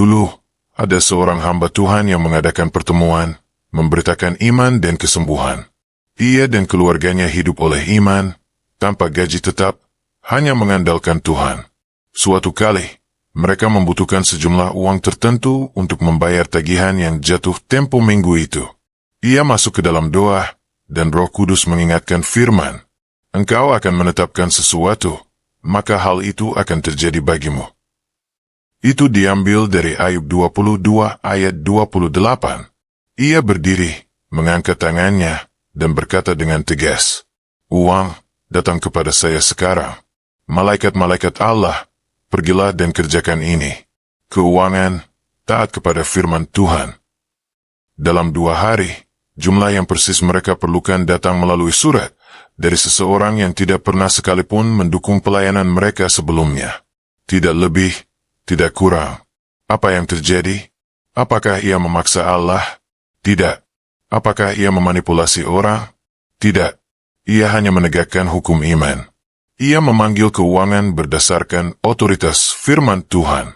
dulu, ada seorang hamba Tuhan yang mengadakan pertemuan, memberitakan iman dan kesembuhan. Ia dan keluarganya hidup oleh iman, tanpa gaji tetap, hanya mengandalkan Tuhan. Suatu kali, mereka membutuhkan sejumlah uang tertentu untuk membayar tagihan yang jatuh tempo minggu itu. Ia masuk ke dalam doa, dan Roh Kudus mengingatkan firman, "Engkau akan menetapkan sesuatu, maka hal itu akan terjadi bagimu." Itu diambil dari Ayub 22 ayat 28. Ia berdiri, mengangkat tangannya, dan berkata dengan tegas, "Uang, datang kepada saya sekarang. Malaikat-malaikat Allah, pergilah dan kerjakan ini." Keuangan, taat kepada firman Tuhan. Dalam 2 hari, jumlah yang persis mereka perlukan datang melalui surat dari seseorang yang tidak pernah sekalipun mendukung pelayanan mereka sebelumnya. Tidak lebih, tidak kurang. Apa yang terjadi? Apakah ia memaksa Allah? Tidak. Apakah ia memanipulasi orang? Tidak. Ia hanya menegakkan hukum iman. Ia memanggil keuangan berdasarkan otoritas firman Tuhan.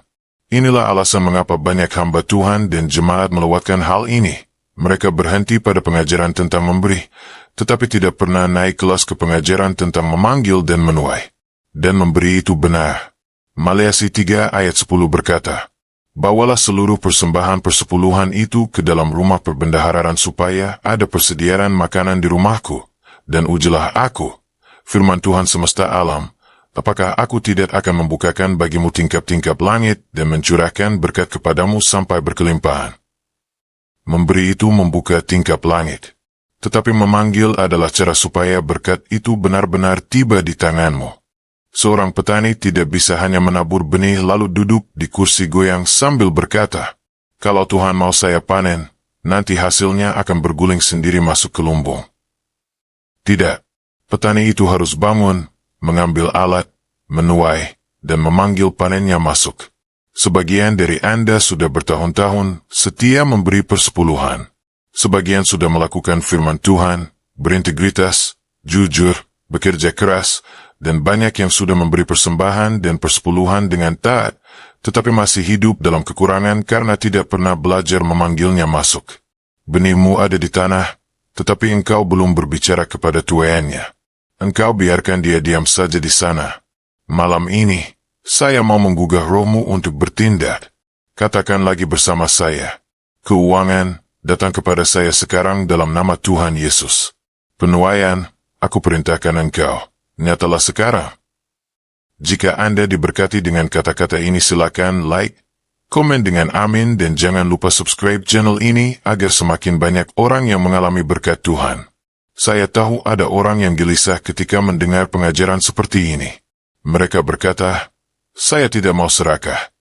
Inilah alasan mengapa banyak hamba Tuhan dan jemaat melewatkan hal ini. Mereka berhenti pada pengajaran tentang memberi, tetapi tidak pernah naik kelas ke pengajaran tentang memanggil dan menuai. Dan memberi itu benar. Maleakhi 3 ayat 10 berkata, "Bawalah seluruh persembahan persepuluhan itu ke dalam rumah perbendaharaan supaya ada persediaan makanan di rumahku, dan ujilah aku, firman Tuhan semesta alam, apakah aku tidak akan membukakan bagimu tingkap-tingkap langit dan mencurahkan berkat kepadamu sampai berkelimpahan." Memberi itu membuka tingkap langit, tetapi memanggil adalah cara supaya berkat itu benar-benar tiba di tanganmu. Seorang petani tidak bisa hanya menabur benih lalu duduk di kursi goyang sambil berkata, "Kalau Tuhan mau saya panen, nanti hasilnya akan berguling sendiri masuk ke lumbung." Tidak, petani itu harus bangun, mengambil alat, menuai, dan memanggil panennya masuk. Sebagian dari Anda sudah bertahun-tahun setia memberi persepuluhan. Sebagian sudah melakukan firman Tuhan, berintegritas, jujur, bekerja keras, dan banyak yang sudah memberi persembahan dan persepuluhan dengan taat, tetapi masih hidup dalam kekurangan karena tidak pernah belajar memanggilnya masuk. Benihmu ada di tanah, tetapi engkau belum berbicara kepada tuaiannya. Engkau biarkan dia diam saja di sana. Malam ini, saya mau menggugah rohmu untuk bertindak. Katakan lagi bersama saya, "Keuangan, datang kepada saya sekarang dalam nama Tuhan Yesus." Penuaian, aku perintahkan engkau. Nyatalah sekarang. Jika Anda diberkati dengan kata-kata ini, silakan like, komen dengan amin, dan jangan lupa subscribe channel ini agar semakin banyak orang yang mengalami berkat Tuhan. Saya tahu ada orang yang gelisah ketika mendengar pengajaran seperti ini. Mereka berkata, "Saya tidak mau serakah."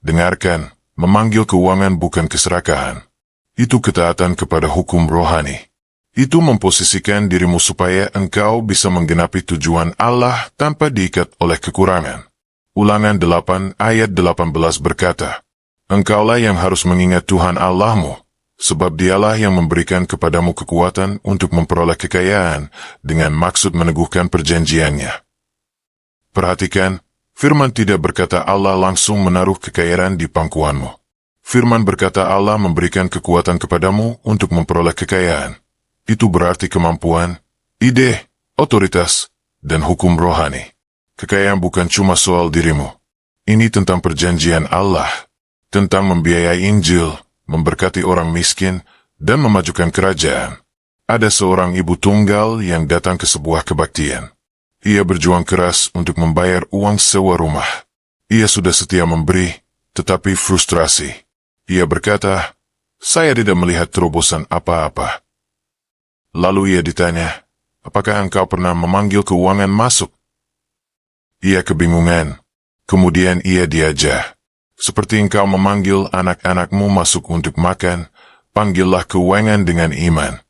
Dengarkan, memanggil keuangan bukan keserakahan. Itu ketaatan kepada hukum rohani. Itu memposisikan dirimu supaya engkau bisa menggenapi tujuan Allah tanpa diikat oleh kekurangan. Ulangan 8 ayat 18 berkata, "Engkaulah yang harus mengingat Tuhan Allahmu, sebab dialah yang memberikan kepadamu kekuatan untuk memperoleh kekayaan dengan maksud meneguhkan perjanjiannya." Perhatikan, firman tidak berkata Allah langsung menaruh kekayaan di pangkuanmu. Firman berkata Allah memberikan kekuatan kepadamu untuk memperoleh kekayaan. Itu berarti kemampuan, ide, otoritas, dan hukum rohani. Kekayaan bukan cuma soal dirimu. Ini tentang perjanjian Allah, tentang membiayai Injil, memberkati orang miskin, dan memajukan kerajaan. Ada seorang ibu tunggal yang datang ke sebuah kebaktian. Ia berjuang keras untuk membayar uang sewa rumah. Ia sudah setia memberi, tetapi frustrasi. Ia berkata, "Saya tidak melihat terobosan apa-apa." Lalu ia ditanya, "Apakah engkau pernah memanggil keuangan masuk?" Ia kebingungan. Kemudian ia diajar, "Seperti engkau memanggil anak-anakmu masuk untuk makan, panggillah keuangan dengan iman."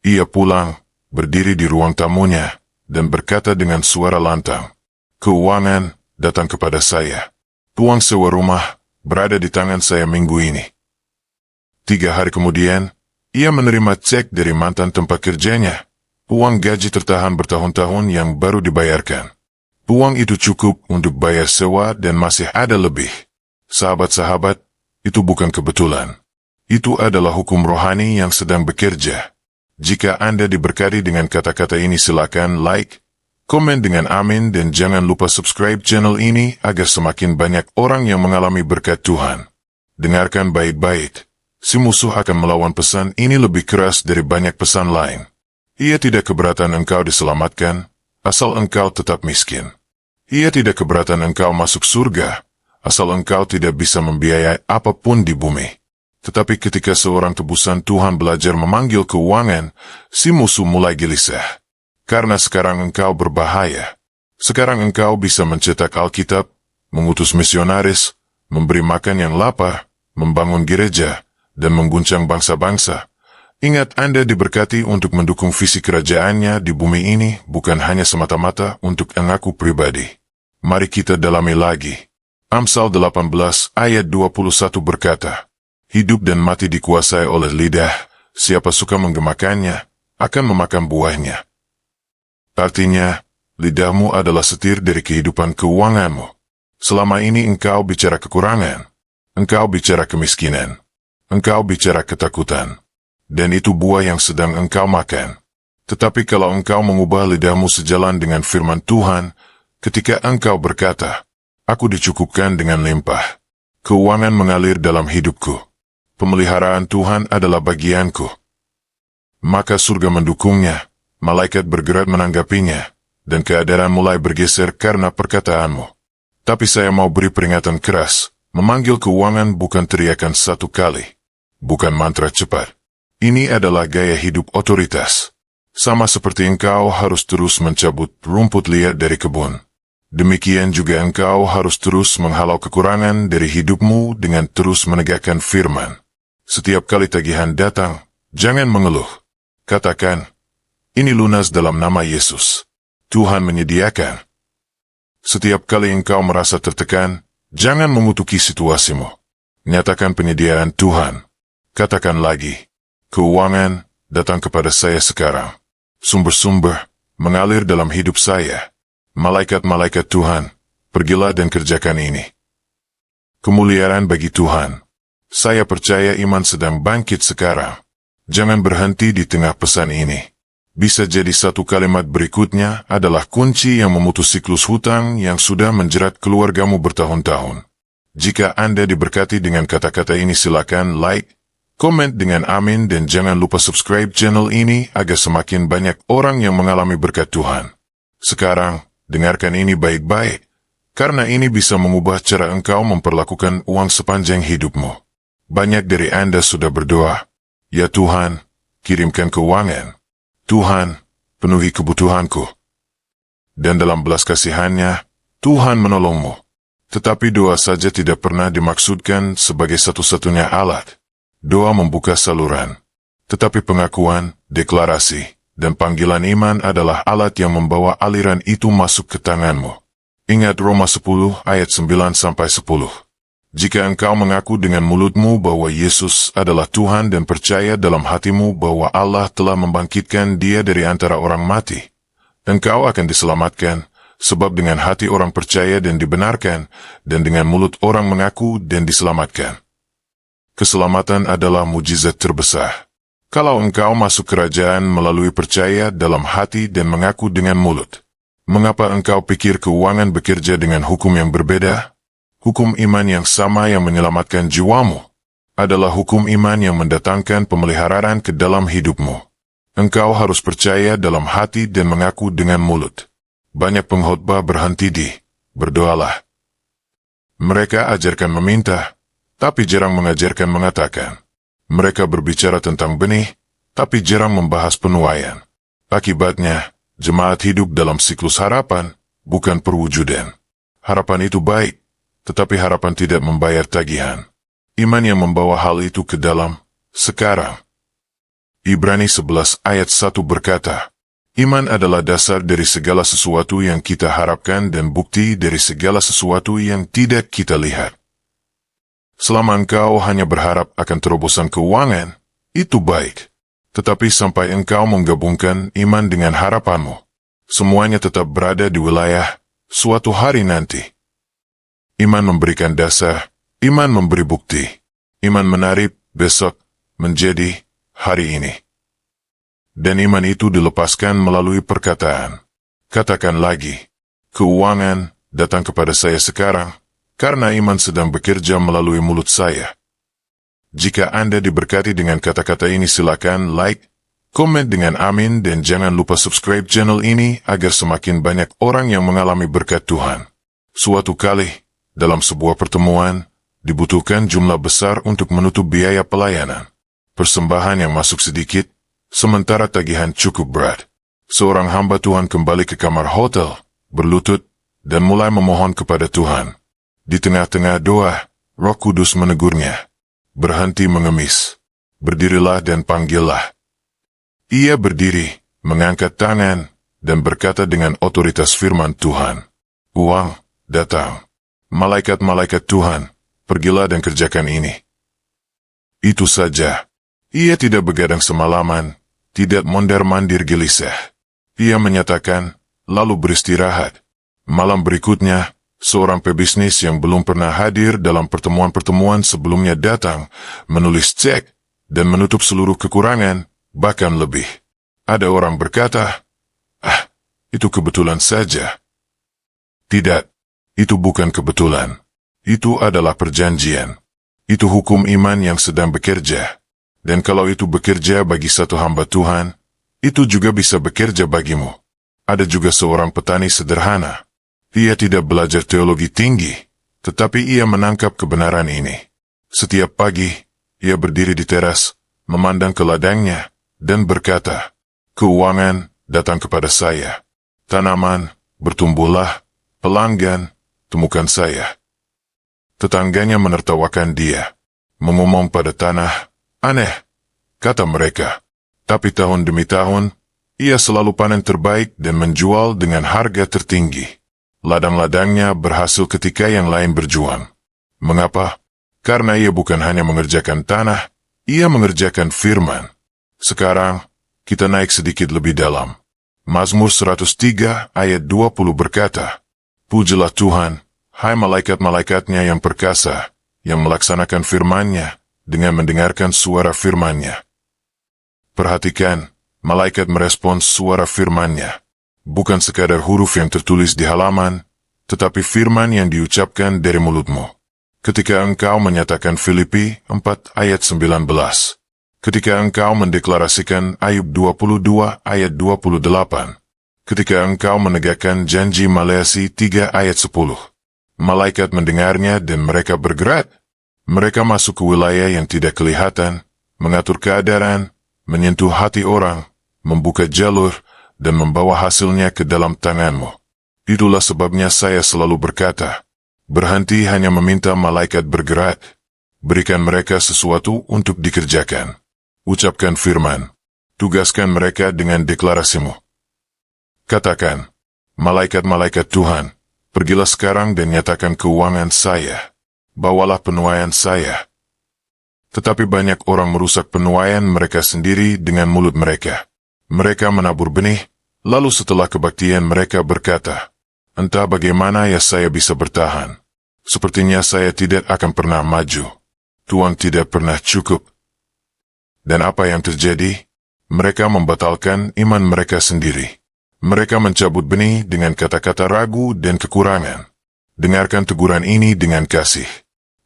Ia pulang, berdiri di ruang tamunya, dan berkata dengan suara lantang, "Keuangan, datang kepada saya. Uang sewa rumah berada di tangan saya minggu ini." 3 hari kemudian, ia menerima cek dari mantan tempat kerjanya, uang gaji tertahan bertahun-tahun yang baru dibayarkan. Uang itu cukup untuk bayar sewa dan masih ada lebih. Sahabat-sahabat, itu bukan kebetulan. Itu adalah hukum rohani yang sedang bekerja. Jika Anda diberkati dengan kata-kata ini, silakan like, komen dengan amin, dan jangan lupa subscribe channel ini agar semakin banyak orang yang mengalami berkat Tuhan. Dengarkan baik-baik. Si musuh akan melawan pesan ini lebih keras dari banyak pesan lain. Ia tidak keberatan engkau diselamatkan, asal engkau tetap miskin. Ia tidak keberatan engkau masuk surga, asal engkau tidak bisa membiayai apapun di bumi. Tetapi ketika seorang tebusan Tuhan belajar memanggil keuangan, si musuh mulai gelisah. Karena sekarang engkau berbahaya. Sekarang engkau bisa mencetak Alkitab, mengutus misionaris, memberi makan yang lapar, membangun gereja, dan mengguncang bangsa-bangsa. Ingat, Anda diberkati untuk mendukung visi kerajaannya di bumi ini, bukan hanya semata-mata untuk anakku pribadi. Mari kita dalami lagi. Amsal 18 ayat 21 berkata, "Hidup dan mati dikuasai oleh lidah, siapa suka menggemakannya, akan memakan buahnya." Artinya, lidahmu adalah setir dari kehidupan keuanganmu. Selama ini engkau bicara kekurangan, engkau bicara kemiskinan, engkau bicara ketakutan, dan itu buah yang sedang engkau makan. Tetapi kalau engkau mengubah lidahmu sejalan dengan firman Tuhan, ketika engkau berkata, "Aku dicukupkan dengan limpah, keuangan mengalir dalam hidupku, pemeliharaan Tuhan adalah bagianku," maka surga mendukungnya, malaikat bergerak menanggapinya, dan keadaan mulai bergeser karena perkataanmu. Tapi saya mau beri peringatan keras, memanggil keuangan bukan teriakan satu kali, bukan mantra cepat. Ini adalah gaya hidup otoritas. Sama seperti engkau harus terus mencabut rumput liar dari kebun. Demikian juga engkau harus terus menghalau kekurangan dari hidupmu dengan terus menegakkan firman. Setiap kali tagihan datang, jangan mengeluh. Katakan, "Ini lunas dalam nama Yesus. Tuhan menyediakan." Setiap kali engkau merasa tertekan, jangan mengutuki situasimu. Nyatakan penyediaan Tuhan. Katakan lagi, "Keuangan datang kepada saya sekarang. Sumber-sumber mengalir dalam hidup saya. Malaikat-malaikat Tuhan, pergilah dan kerjakan ini." Kemuliaan bagi Tuhan. Saya percaya iman sedang bangkit sekarang. Jangan berhenti di tengah pesan ini. Bisa jadi satu kalimat berikutnya adalah kunci yang memutus siklus hutang yang sudah menjerat keluargamu bertahun-tahun. Jika Anda diberkati dengan kata-kata ini, silakan like, komen dengan amin, dan jangan lupa subscribe channel ini agar semakin banyak orang yang mengalami berkat Tuhan. Sekarang, dengarkan ini baik-baik, karena ini bisa mengubah cara engkau memperlakukan uang sepanjang hidupmu. Banyak dari Anda sudah berdoa, "Ya Tuhan, kirimkan keuangan. Tuhan, penuhi kebutuhanku." Dan dalam belas kasihannya, Tuhan menolongmu. Tetapi doa saja tidak pernah dimaksudkan sebagai satu-satunya alat. Doa membuka saluran. Tetapi pengakuan, deklarasi, dan panggilan iman adalah alat yang membawa aliran itu masuk ke tanganmu. Ingat Roma 10 ayat 9-10. Jika engkau mengaku dengan mulutmu bahwa Yesus adalah Tuhan dan percaya dalam hatimu bahwa Allah telah membangkitkan Dia dari antara orang mati, engkau akan diselamatkan, sebab dengan hati orang percaya dan dibenarkan, dan dengan mulut orang mengaku dan diselamatkan. Keselamatan adalah mujizat terbesar. Kalau engkau masuk kerajaan melalui percaya dalam hati dan mengaku dengan mulut, mengapa engkau pikir keuangan bekerja dengan hukum yang berbeda? Hukum iman yang sama yang menyelamatkan jiwamu adalah hukum iman yang mendatangkan pemeliharaan ke dalam hidupmu. Engkau harus percaya dalam hati dan mengaku dengan mulut. Banyak pengkhotbah berhenti di "berdoalah." Mereka ajarkan meminta, tapi jarang mengajarkan mengatakan. Mereka berbicara tentang benih, tapi jarang membahas penuaian. Akibatnya, jemaat hidup dalam siklus harapan, bukan perwujudan. Harapan itu baik, tetapi harapan tidak membayar tagihan. Iman yang membawa hal itu ke dalam, sekarang. Ibrani 11 ayat 1 berkata, "Iman adalah dasar dari segala sesuatu yang kita harapkan dan bukti dari segala sesuatu yang tidak kita lihat." Selama engkau hanya berharap akan terobosan keuangan, itu baik. Tetapi sampai engkau menggabungkan iman dengan harapanmu, semuanya tetap berada di wilayah suatu hari nanti. Iman memberikan dasar, Iman memberi bukti. Iman menarik besok menjadi hari ini. Dan iman itu dilepaskan melalui perkataan. Katakan lagi, keuangan datang kepada saya sekarang, karena iman sedang bekerja melalui mulut saya. Jika Anda diberkati dengan kata-kata ini, silakan like, komen dengan amin, dan jangan lupa subscribe channel ini agar semakin banyak orang yang mengalami berkat Tuhan. Suatu kali, dalam sebuah pertemuan, dibutuhkan jumlah besar untuk menutup biaya pelayanan. Persembahan yang masuk sedikit, sementara tagihan cukup berat. Seorang hamba Tuhan kembali ke kamar hotel, berlutut, dan mulai memohon kepada Tuhan. Di tengah-tengah doa, Roh Kudus menegurnya. Berhenti mengemis. Berdirilah dan panggillah. Ia berdiri, mengangkat tangan, dan berkata dengan otoritas firman Tuhan. Uang, datang. Malaikat-malaikat Tuhan, pergilah dan kerjakan ini. Itu saja. Ia tidak begadang semalaman, tidak mondar-mandir gelisah. Ia menyatakan, lalu beristirahat. Malam berikutnya, seorang pebisnis yang belum pernah hadir dalam pertemuan-pertemuan sebelumnya datang, menulis cek, dan menutup seluruh kekurangan, bahkan lebih. Ada orang berkata, itu kebetulan saja. Tidak, itu bukan kebetulan. Itu adalah perjanjian. Itu hukum iman yang sedang bekerja. Dan kalau itu bekerja bagi satu hamba Tuhan, itu juga bisa bekerja bagimu. Ada juga seorang petani sederhana. Ia tidak belajar teologi tinggi, tetapi ia menangkap kebenaran ini. Setiap pagi, ia berdiri di teras, memandang ke ladangnya, dan berkata, keuangan datang kepada saya. Tanaman, bertumbuhlah, pelanggan, temukan saya. Tetangganya menertawakan dia, mengumum pada tanah, aneh, kata mereka. Tapi tahun demi tahun, ia selalu panen terbaik dan menjual dengan harga tertinggi. Ladang-ladangnya berhasil ketika yang lain berjuang. Mengapa? Karena ia bukan hanya mengerjakan tanah, ia mengerjakan firman. Sekarang, kita naik sedikit lebih dalam. Mazmur 103 ayat 20 berkata, pujilah Tuhan, hai malaikat-malaikatnya yang perkasa, yang melaksanakan firman-Nya dengan mendengarkan suara firman-Nya. Perhatikan, malaikat merespons suara firman-Nya. Bukan sekadar huruf yang tertulis di halaman, tetapi firman yang diucapkan dari mulutmu. Ketika engkau menyatakan Filipi 4 ayat 19. Ketika engkau mendeklarasikan Ayub 22 ayat 28. Ketika engkau menegakkan janji Maleakhi 3 ayat 10. Malaikat mendengarnya dan mereka bergerak. Mereka masuk ke wilayah yang tidak kelihatan, mengatur keadaan, menyentuh hati orang, membuka jalur, dan membawa hasilnya ke dalam tanganmu. Itulah sebabnya saya selalu berkata, berhenti hanya meminta malaikat bergerak, berikan mereka sesuatu untuk dikerjakan. Ucapkan firman, tugaskan mereka dengan deklarasimu. Katakan, malaikat-malaikat Tuhan, pergilah sekarang dan nyatakan keuangan saya. Bawalah penuaian saya. Tetapi banyak orang merusak penuaian mereka sendiri dengan mulut mereka. Mereka menabur benih, lalu setelah kebaktian mereka berkata, entah bagaimana ya saya bisa bertahan. Sepertinya saya tidak akan pernah maju. Tuhan tidak pernah cukup. Dan apa yang terjadi? Mereka membatalkan iman mereka sendiri. Mereka mencabut benih dengan kata-kata ragu dan kekurangan. Dengarkan teguran ini dengan kasih.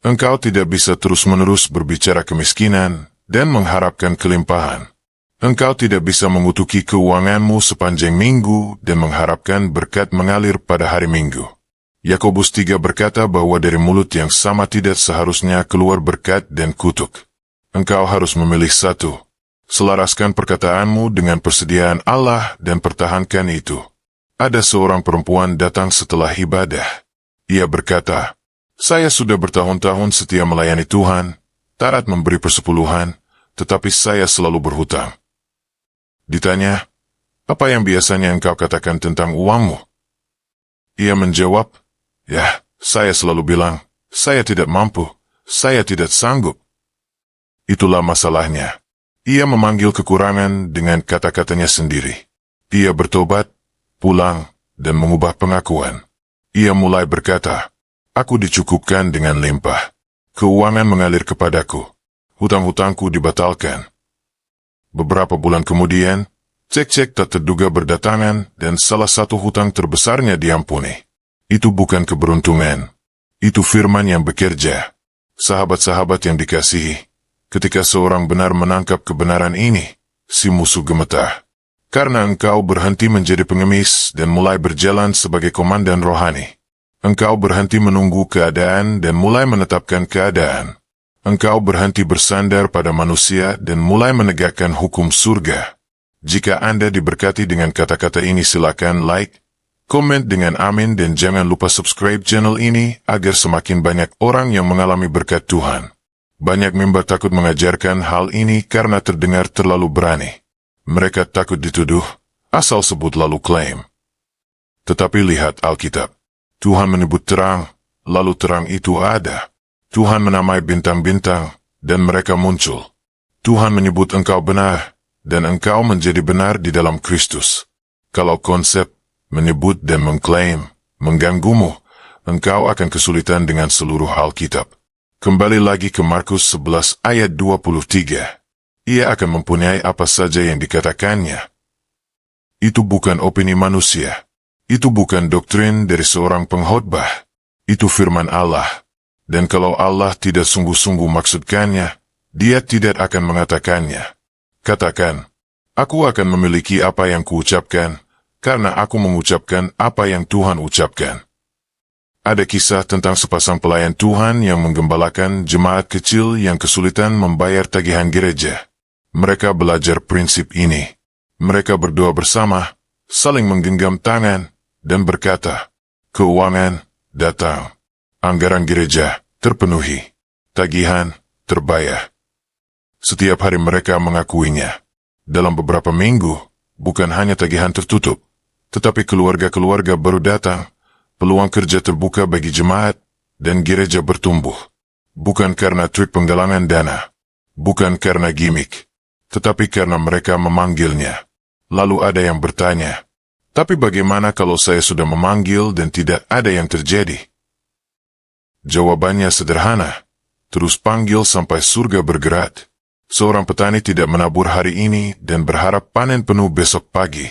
Engkau tidak bisa terus-menerus berbicara kemiskinan dan mengharapkan kelimpahan. Engkau tidak bisa mengutuki keuanganmu sepanjang minggu dan mengharapkan berkat mengalir pada hari Minggu. Yakobus 3 berkata bahwa dari mulut yang sama tidak seharusnya keluar berkat dan kutuk. Engkau harus memilih satu. Selaraskan perkataanmu dengan persediaan Allah dan pertahankan itu. Ada seorang perempuan datang setelah ibadah. Ia berkata, saya sudah bertahun-tahun setia melayani Tuhan, taat memberi persepuluhan, tetapi saya selalu berhutang. Ditanya, apa yang biasanya engkau katakan tentang uangmu? Ia menjawab, ya, saya selalu bilang, saya tidak mampu, saya tidak sanggup. Itulah masalahnya. Ia memanggil kekurangan dengan kata-katanya sendiri. Ia bertobat, pulang, dan mengubah pengakuan. Ia mulai berkata, aku dicukupkan dengan limpah. Keuangan mengalir kepadaku. Hutang-hutangku dibatalkan. Beberapa bulan kemudian, cek-cek tak terduga berdatangan dan salah satu hutang terbesarnya diampuni. Itu bukan keberuntungan. Itu firman yang bekerja. Sahabat-sahabat yang dikasihi, ketika seorang benar menangkap kebenaran ini, si musuh gemetah. Karena engkau berhenti menjadi pengemis dan mulai berjalan sebagai komandan rohani. Engkau berhenti menunggu keadaan dan mulai menetapkan keadaan. Engkau berhenti bersandar pada manusia dan mulai menegakkan hukum surga. Jika Anda diberkati dengan kata-kata ini, silakan like, komen dengan amin, dan jangan lupa subscribe channel ini agar semakin banyak orang yang mengalami berkat Tuhan. Banyak member takut mengajarkan hal ini karena terdengar terlalu berani. Mereka takut dituduh, asal sebut lalu klaim. Tetapi lihat Alkitab. Tuhan menyebut terang, lalu terang itu ada. Tuhan menamai bintang-bintang, dan mereka muncul. Tuhan menyebut engkau benar, dan engkau menjadi benar di dalam Kristus. Kalau konsep, menyebut dan mengklaim, mengganggumu, engkau akan kesulitan dengan seluruh Alkitab. Kembali lagi ke Markus 11 ayat 23. Ia akan mempunyai apa saja yang dikatakannya. Itu bukan opini manusia. Itu bukan doktrin dari seorang pengkhotbah. Itu firman Allah. Dan kalau Allah tidak sungguh-sungguh maksudkannya, Dia tidak akan mengatakannya. Katakan, aku akan memiliki apa yang kuucapkan, karena aku mengucapkan apa yang Tuhan ucapkan. Ada kisah tentang sepasang pelayan Tuhan yang menggembalakan jemaat kecil yang kesulitan membayar tagihan gereja. Mereka belajar prinsip ini. Mereka berdoa bersama, saling menggenggam tangan, dan berkata, keuangan datang. Anggaran gereja terpenuhi. Tagihan terbayar. Setiap hari mereka mengakuinya. Dalam beberapa minggu, bukan hanya tagihan tertutup, tetapi keluarga-keluarga baru datang, peluang kerja terbuka bagi jemaat, dan gereja bertumbuh. Bukan karena trik penggalangan dana, bukan karena gimmick, tetapi karena mereka memanggilnya. Lalu ada yang bertanya, tapi bagaimana kalau saya sudah memanggil dan tidak ada yang terjadi? Jawabannya sederhana, terus panggil sampai surga bergerak. Seorang petani tidak menabur hari ini dan berharap panen penuh besok pagi.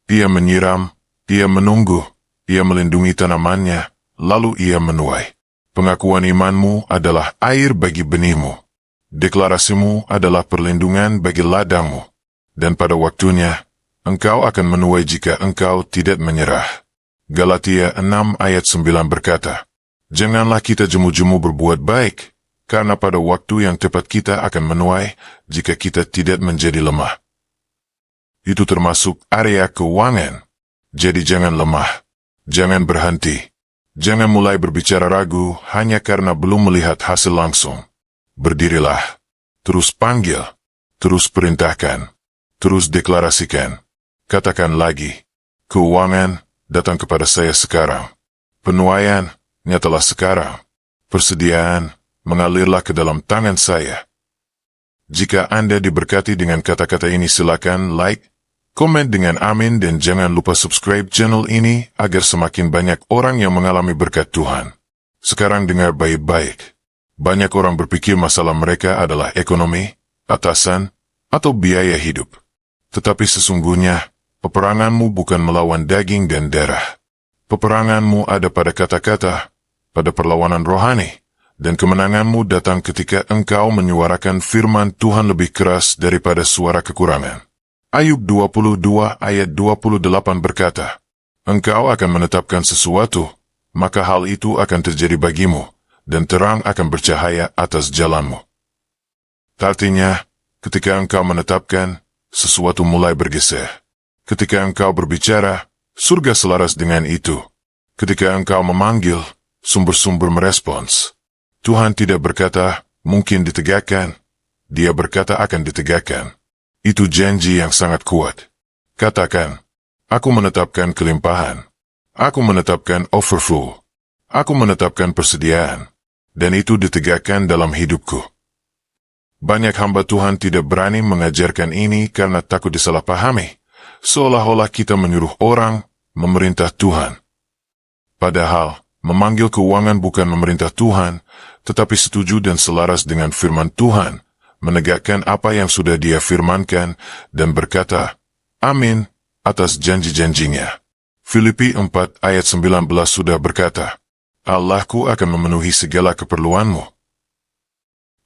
Dia menyiram, dia menunggu, dia melindungi tanamannya, lalu ia menuai. Pengakuan imanmu adalah air bagi benihmu. Deklarasimu adalah perlindungan bagi ladangmu. Dan pada waktunya, engkau akan menuai jika engkau tidak menyerah. Galatia 6 ayat 9 berkata, janganlah kita jemu-jemu berbuat baik, karena pada waktu yang tepat kita akan menuai jika kita tidak menjadi lemah. Itu termasuk area keuangan. Jadi jangan lemah, jangan berhenti, jangan mulai berbicara ragu hanya karena belum melihat hasil langsung. Berdirilah, terus panggil, terus perintahkan, terus deklarasikan. Katakan lagi, keuangan datang kepada saya sekarang. Penuaian nyatalah sekarang. Persediaan mengalirlah ke dalam tangan saya. Jika Anda diberkati dengan kata-kata ini, silakan like, komen dengan amin, dan jangan lupa subscribe channel ini agar semakin banyak orang yang mengalami berkat Tuhan. Sekarang dengar baik-baik. Banyak orang berpikir masalah mereka adalah ekonomi, atasan, atau biaya hidup. Tetapi sesungguhnya, peperanganmu bukan melawan daging dan darah. Peperanganmu ada pada kata-kata, pada perlawanan rohani, dan kemenanganmu datang ketika engkau menyuarakan firman Tuhan lebih keras daripada suara kekurangan. Ayub 22 ayat 28 berkata, engkau akan menetapkan sesuatu, maka hal itu akan terjadi bagimu, dan terang akan bercahaya atas jalanmu. Artinya, ketika engkau menetapkan, sesuatu mulai bergeser. Ketika engkau berbicara, surga selaras dengan itu. Ketika engkau memanggil, sumber-sumber merespons. Tuhan tidak berkata, mungkin ditegakkan. Dia berkata akan ditegakkan. Itu janji yang sangat kuat. Katakan, aku menetapkan kelimpahan. Aku menetapkan overflow. Aku menetapkan persediaan. Dan itu ditegakkan dalam hidupku. Banyak hamba Tuhan tidak berani mengajarkan ini karena takut disalahpahami. Seolah-olah kita menyuruh orang memerintah Tuhan. Padahal, memanggil keuangan bukan memerintah Tuhan, tetapi setuju dan selaras dengan firman Tuhan, menegakkan apa yang sudah Dia firmankan, dan berkata, Amin, atas janji-janjinya. Filipi 4 ayat 19 sudah berkata, Allahku akan memenuhi segala keperluanmu.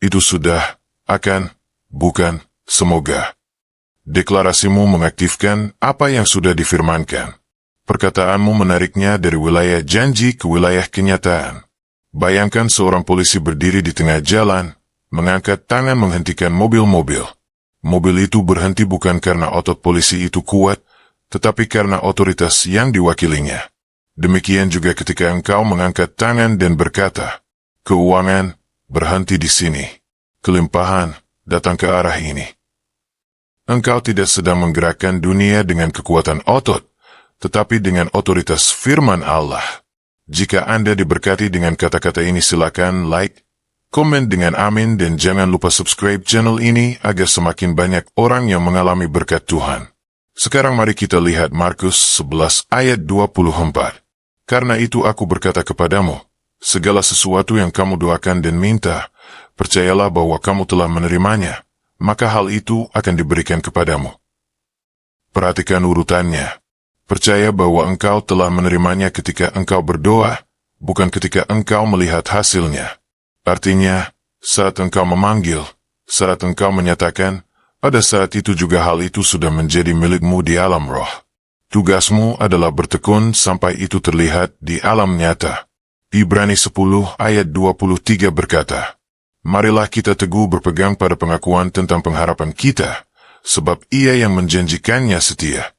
Itu sudah, akan, bukan, semoga. Deklarasimu mengaktifkan apa yang sudah difirmankan. Perkataanmu menariknya dari wilayah janji ke wilayah kenyataan. Bayangkan seorang polisi berdiri di tengah jalan, mengangkat tangan menghentikan mobil-mobil. Mobil itu berhenti bukan karena otot polisi itu kuat, tetapi karena otoritas yang diwakilinya. Demikian juga ketika engkau mengangkat tangan dan berkata, keuangan, berhenti di sini. Kelimpahan, datang ke arah ini. Engkau tidak sedang menggerakkan dunia dengan kekuatan otot, tetapi dengan otoritas firman Allah. Jika Anda diberkati dengan kata-kata ini, silakan like, komen dengan amin, dan jangan lupa subscribe channel ini agar semakin banyak orang yang mengalami berkat Tuhan. Sekarang mari kita lihat Markus 11 ayat 24. Karena itu aku berkata kepadamu, segala sesuatu yang kamu doakan dan minta, percayalah bahwa kamu telah menerimanya, maka hal itu akan diberikan kepadamu. Perhatikan urutannya. Percaya bahwa engkau telah menerimanya ketika engkau berdoa, bukan ketika engkau melihat hasilnya. Artinya, saat engkau memanggil, saat engkau menyatakan, pada saat itu juga hal itu sudah menjadi milikmu di alam roh. Tugasmu adalah bertekun sampai itu terlihat di alam nyata. Ibrani 10 ayat 23 berkata, marilah kita teguh berpegang pada pengakuan tentang pengharapan kita, sebab Ia yang menjanjikannya setia.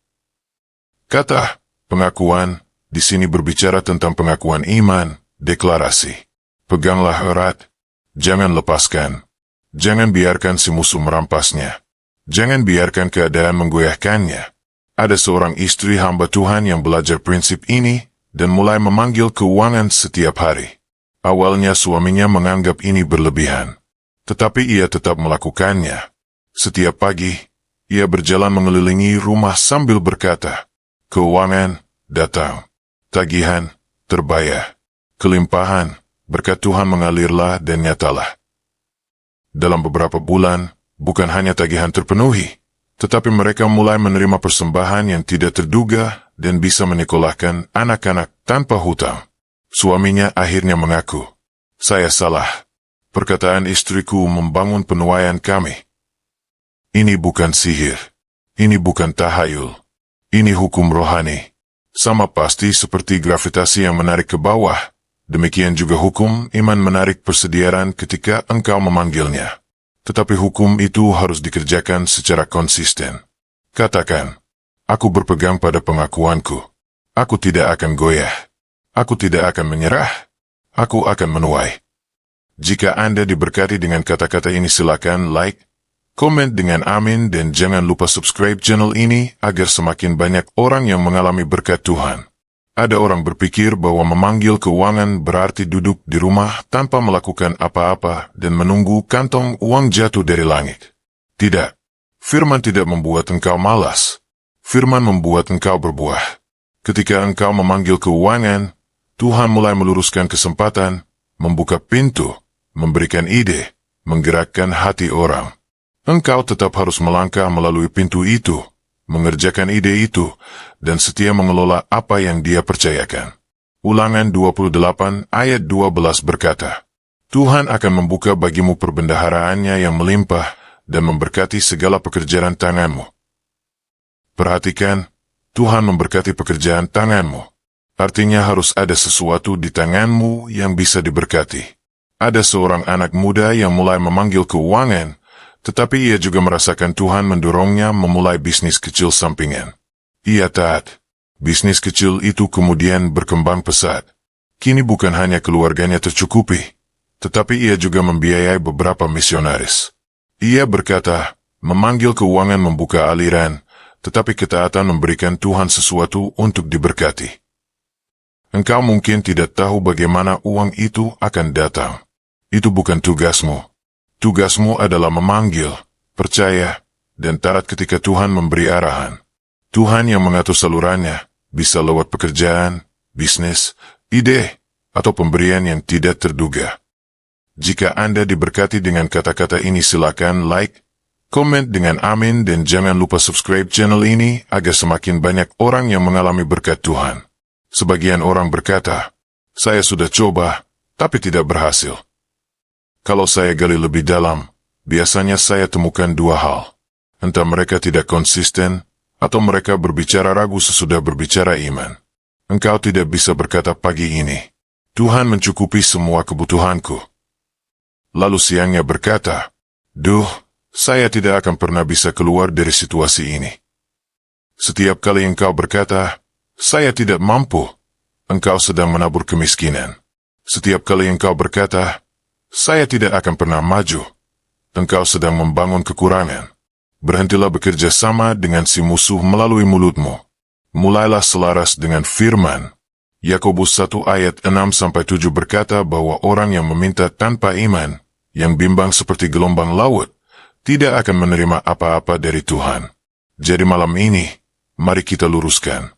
Kata pengakuan di sini berbicara tentang pengakuan iman, deklarasi. Peganglah erat, jangan lepaskan. Jangan biarkan si musuh merampasnya. Jangan biarkan keadaan menggoyahkannya. Ada seorang istri hamba Tuhan yang belajar prinsip ini dan mulai memanggil keuangan setiap hari. Awalnya suaminya menganggap ini berlebihan, tetapi ia tetap melakukannya. Setiap pagi, ia berjalan mengelilingi rumah sambil berkata, keuangan, datang. Tagihan, terbayar. Kelimpahan, berkat Tuhan mengalirlah dan nyatalah. Dalam beberapa bulan, bukan hanya tagihan terpenuhi, tetapi mereka mulai menerima persembahan yang tidak terduga dan bisa menyekolahkan anak-anak tanpa hutang. Suaminya akhirnya mengaku, saya salah. Perkataan istriku membangun penuaian kami. Ini bukan sihir. Ini bukan tahayul. Ini hukum rohani. Sama pasti seperti gravitasi yang menarik ke bawah, demikian juga hukum iman menarik persediaan ketika engkau memanggilnya. Tetapi hukum itu harus dikerjakan secara konsisten. Katakan, aku berpegang pada pengakuanku. Aku tidak akan goyah. Aku tidak akan menyerah. Aku akan menuai. Jika Anda diberkati dengan kata-kata ini, silakan like, komen dengan amin, dan jangan lupa subscribe channel ini agar semakin banyak orang yang mengalami berkat Tuhan. Ada orang berpikir bahwa memanggil keuangan berarti duduk di rumah tanpa melakukan apa-apa dan menunggu kantong uang jatuh dari langit. Tidak. Firman tidak membuat engkau malas. Firman membuat engkau berbuah. Ketika engkau memanggil keuangan, Tuhan mulai meluruskan kesempatan, membuka pintu, memberikan ide, menggerakkan hati orang. Engkau tetap harus melangkah melalui pintu itu, mengerjakan ide itu, dan setia mengelola apa yang Dia percayakan. Ulangan 28 ayat 12 berkata, Tuhan akan membuka bagimu perbendaharaannya yang melimpah dan memberkati segala pekerjaan tanganmu. Perhatikan, Tuhan memberkati pekerjaan tanganmu. Artinya harus ada sesuatu di tanganmu yang bisa diberkati. Ada seorang anak muda yang mulai memanggil keuangan, tetapi ia juga merasakan Tuhan mendorongnya memulai bisnis kecil sampingan. Ia taat. Bisnis kecil itu kemudian berkembang pesat. Kini bukan hanya keluarganya tercukupi, tetapi ia juga membiayai beberapa misionaris. Ia berkata, memanggil keuangan membuka aliran, tetapi ketaatan memberikan Tuhan sesuatu untuk diberkati. Engkau mungkin tidak tahu bagaimana uang itu akan datang. Itu bukan tugasmu. Tugasmu adalah memanggil, percaya, dan taat ketika Tuhan memberi arahan. Tuhan yang mengatur salurannya, bisa lewat pekerjaan, bisnis, ide, atau pemberian yang tidak terduga. Jika Anda diberkati dengan kata-kata ini, silakan like, komen dengan amin, dan jangan lupa subscribe channel ini agar semakin banyak orang yang mengalami berkat Tuhan. Sebagian orang berkata, saya sudah coba, tapi tidak berhasil. Kalau saya gali lebih dalam, biasanya saya temukan dua hal. Entah mereka tidak konsisten, atau mereka berbicara ragu sesudah berbicara iman. Engkau tidak bisa berkata pagi ini, Tuhan mencukupi semua kebutuhanku. Lalu siangnya berkata, duh, saya tidak akan pernah bisa keluar dari situasi ini. Setiap kali engkau berkata, saya tidak mampu, engkau sedang menabur kemiskinan. Setiap kali engkau berkata, saya tidak akan pernah maju, engkau sedang membangun kekurangan. Berhentilah bekerja sama dengan si musuh melalui mulutmu. Mulailah selaras dengan firman. Yakobus 1 ayat 6-7 berkata bahwa orang yang meminta tanpa iman, yang bimbang seperti gelombang laut, tidak akan menerima apa-apa dari Tuhan. Jadi malam ini, mari kita luruskan.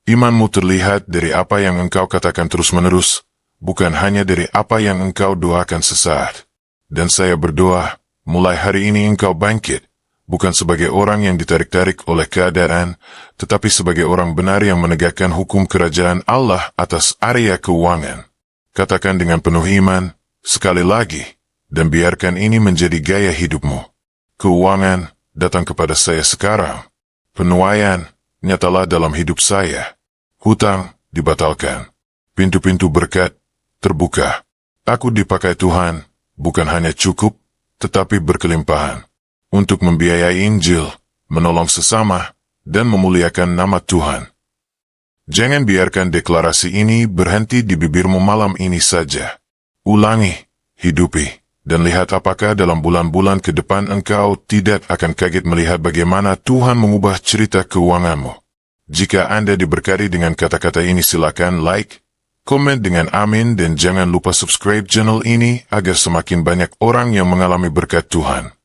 Imanmu terlihat dari apa yang engkau katakan terus-menerus, bukan hanya dari apa yang engkau doakan sesaat. Dan saya berdoa, mulai hari ini engkau bangkit, bukan sebagai orang yang ditarik-tarik oleh keadaan, tetapi sebagai orang benar yang menegakkan hukum kerajaan Allah atas area keuangan. Katakan dengan penuh iman, sekali lagi, dan biarkan ini menjadi gaya hidupmu. Keuangan datang kepada saya sekarang. Penuaian nyatalah dalam hidup saya. Hutang dibatalkan. Pintu-pintu berkat terbuka. Aku dipakai Tuhan, bukan hanya cukup, tetapi berkelimpahan. Untuk membiayai Injil, menolong sesama, dan memuliakan nama Tuhan. Jangan biarkan deklarasi ini berhenti di bibirmu malam ini saja. Ulangi, hidupi, dan lihat apakah dalam bulan-bulan ke depan engkau tidak akan kaget melihat bagaimana Tuhan mengubah cerita keuanganmu. Jika Anda diberkati dengan kata-kata ini, silakan like, komen dengan amin, dan jangan lupa subscribe channel ini agar semakin banyak orang yang mengalami berkat Tuhan.